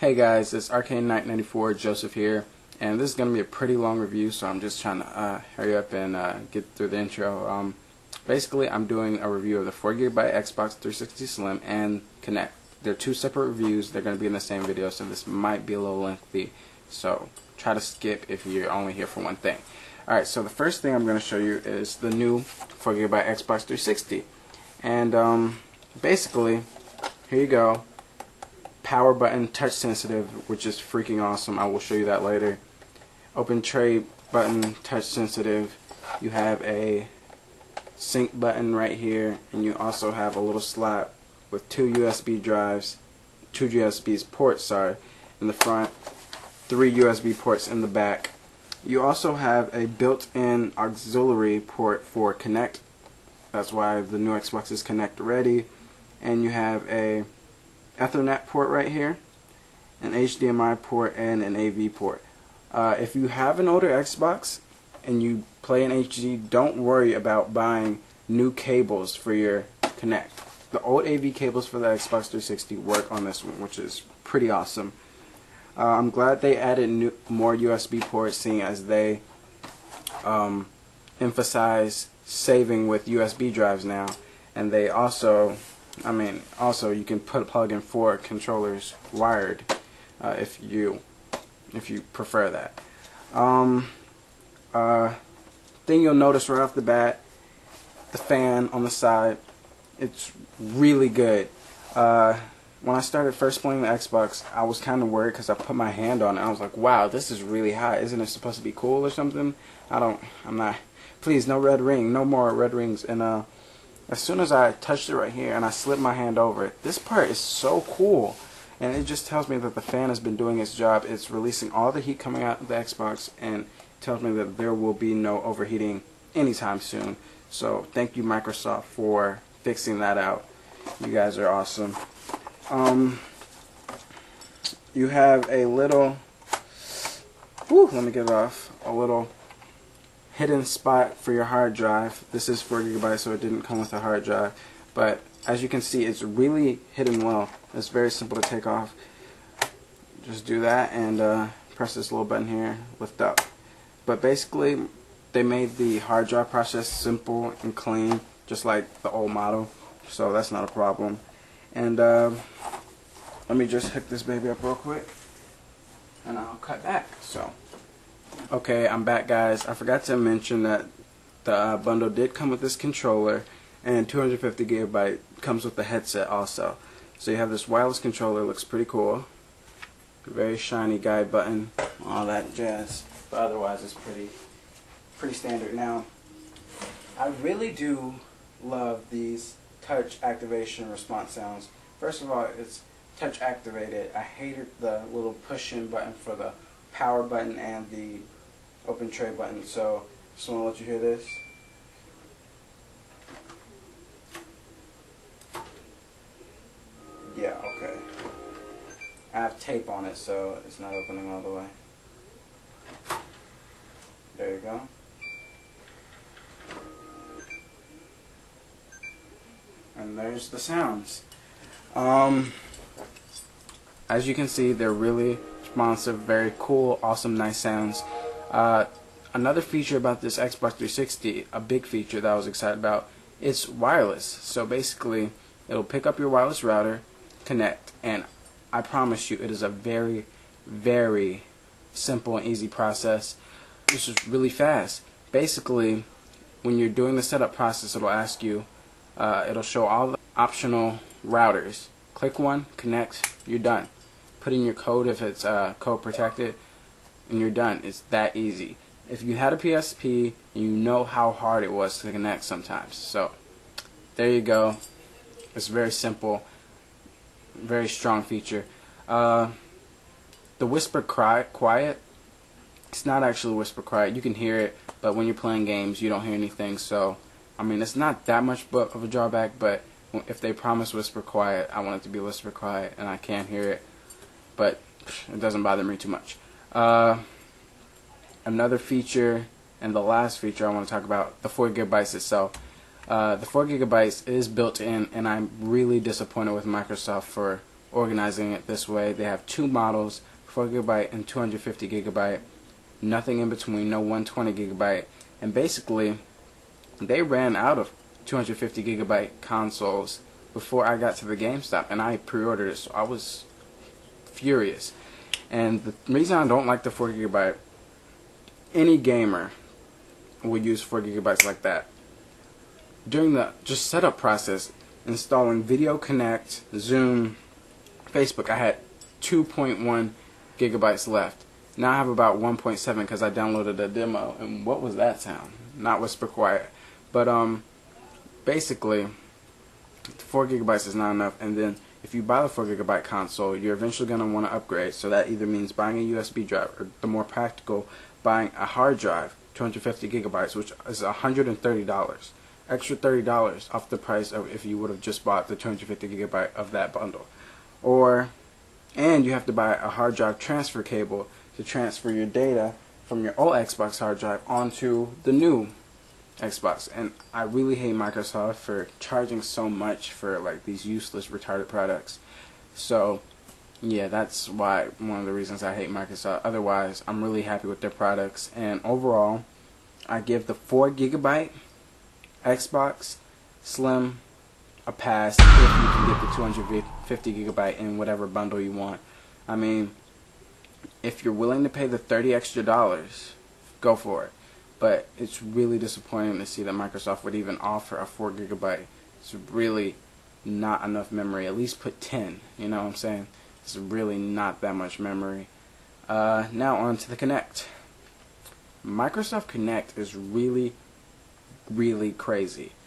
Hey guys, it's Arcane Knight 94, Joseph here, and this is going to be a pretty long review, so I'm just trying to hurry up and get through the intro. Basically, I'm doing a review of the 4GB Xbox 360 Slim and Kinect. They're two separate reviews. They're going to be in the same video, so this might be a little lengthy, so try to skip if you're only here for one thing. Alright, so the first thing I'm going to show you is the new 4GB Xbox 360, and basically, here you go. Power button, touch sensitive, which is freaking awesome. I will show you that later. Open tray button, touch sensitive. You have a sync button right here, and you also have a little slot with two USB ports in the front, 3 USB ports in the back. You also have a built-in auxiliary port for Kinect. That's why the new Xbox is Kinect ready. And you have a Ethernet port right here, an HDMI port, and an AV port. If you have an older Xbox and you play in HD, don't worry about buying new cables for your Kinect. The old AV cables for the Xbox 360 work on this one, which is pretty awesome. I'm glad they added more USB ports, seeing as they emphasize saving with USB drives now, and they also you can plug in 4 controllers wired if you prefer that. Thing you'll notice right off the bat, the fan on the side, it's really good. When I started first playing the Xbox, I was kind of worried because I put my hand on it. I was like, wow, this is really hot. Isn't it supposed to be cool or something? I'm not. Please, no red ring. No more red rings. And as soon as I touched it right here and I slipped my hand over it, this part is so cool. And it just tells me that the fan has been doing its job. It's releasing all the heat coming out of the Xbox, and tells me that there will be no overheating anytime soon. So thank you, Microsoft, for fixing that out. You guys are awesome. You have a little, let me get it off, a little hidden spot for your hard drive. This is 4GB, so it didn't come with a hard drive, but as you can see, it's really hidden well. It's very simple to take off. Just do that and press this little button here, lift up. But basically, they made the hard drive process simple and clean, just like the old model, so that's not a problem. And let me just hook this baby up real quick, and I'll cut back. Okay, I'm back, guys. I forgot to mention that the bundle did come with this controller, and 250GB comes with the headset also. So you have this wireless controller, looks pretty cool. Very shiny guide button, all that jazz. But otherwise, it's pretty standard. Now, I really do love these touch activation response sounds. First of all, it's touch activated. I hated the little push-in button for the power button and the open tray button, so just want to let you hear this. Yeah, okay. I have tape on it, so it's not opening all the way. There you go. And there's the sounds. As you can see, they're really responsive, very cool, awesome, nice sounds. Another feature about this Xbox 360, a big feature that I was excited about, it's wireless. So basically, it'll pick up your wireless router, connect, and I promise you, it is a very, very simple and easy process. This is really fast. Basically, when you're doing the setup process, it'll ask you, it'll show all the optional routers. Click one, connect, you're done. Put in your code if it's code protected, and you're done. It's that easy. If you had a PSP, you know how hard it was to connect sometimes. So there you go. It's very simple, very strong feature. The whisper quiet, it's not actually whisper quiet. You can hear it, but when you're playing games, you don't hear anything. So I mean, it's not that much of a drawback, but if they promise whisper quiet, I want it to be whisper quiet, and I can't hear it, but it doesn't bother me too much. Another feature, and the last feature I want to talk about, the 4GB itself. The 4GB is built in, and I'm really disappointed with Microsoft for organizing it this way. They have two models, 4 gigabyte and 250 gigabyte. Nothing in between, no 120 gigabyte. And basically, they ran out of 250 gigabyte consoles before I got to the GameStop, and I pre-ordered it, so I was furious. And the reason I don't like the 4 gigabyte, any gamer will use 4 gigabytes like that. During the just setup process, installing Video Connect, Zoom, Facebook, I had 2.1 gigabytes left. Now I have about 1.7 because I downloaded a demo. And what was that sound? Not whisper quiet. But basically, 4 gigabytes is not enough. And then if you buy the 4 gigabyte console, you're eventually going to want to upgrade. So that either means buying a USB drive, or the more practical, buying a hard drive, 250 gigabytes, which is $130. Extra $30 off the price of if you would have just bought the 250 gigabyte of that bundle. And you have to buy a hard drive transfer cable to transfer your data from your old Xbox hard drive onto the new Xbox. And I really hate Microsoft for charging so much for like these useless retarded products. So yeah, that's one of the reasons I hate Microsoft. Otherwise, I'm really happy with their products, and overall I give the 4 gigabyte Xbox Slim a pass if you can get the 250 gigabyte in whatever bundle you want. I mean, if you're willing to pay the $30 extra, go for it. But it's really disappointing to see that Microsoft would even offer a 4 gigabyte. It's really not enough memory. At least put 10. You know what I'm saying? It's really not that much memory. Now on to the Kinect. Microsoft Kinect is really crazy.